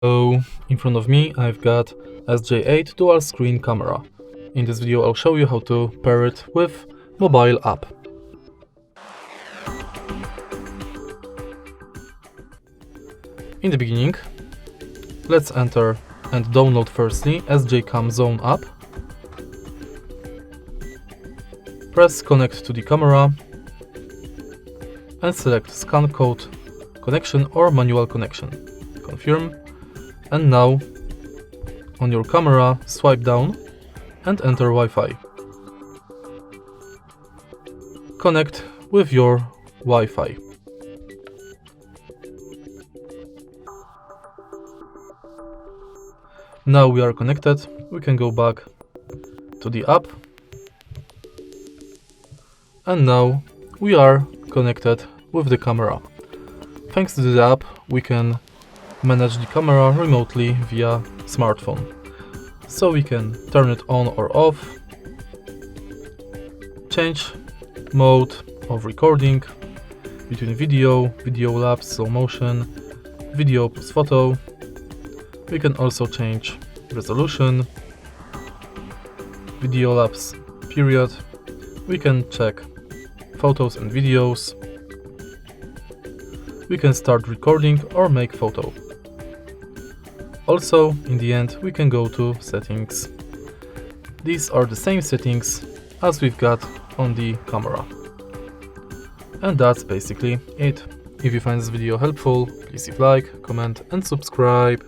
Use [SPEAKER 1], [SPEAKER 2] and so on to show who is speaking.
[SPEAKER 1] So in front of me I've got SJ8 dual screen camera. In this video I'll show you how to pair it with mobile app. In the beginning, let's enter and download firstly SJCAM Zone app. Press connect to the camera and select scan code connection or manual connection. Confirm. And now on your camera swipe down and enter Wi-Fi. Connect with your Wi-Fi. Now we are connected, we can go back to the app. And now we are connected with the camera. Thanks to the app, we can manage the camera remotely via smartphone. So we can turn it on or off, change mode of recording between video lapse, slow motion, video plus photo. We can also change resolution, video lapse period. We can check photos and videos. We can start recording or make photo. Also, in the end, we can go to settings. These are the same settings as we've got on the camera. And that's basically it. If you find this video helpful, please leave a like, comment and subscribe.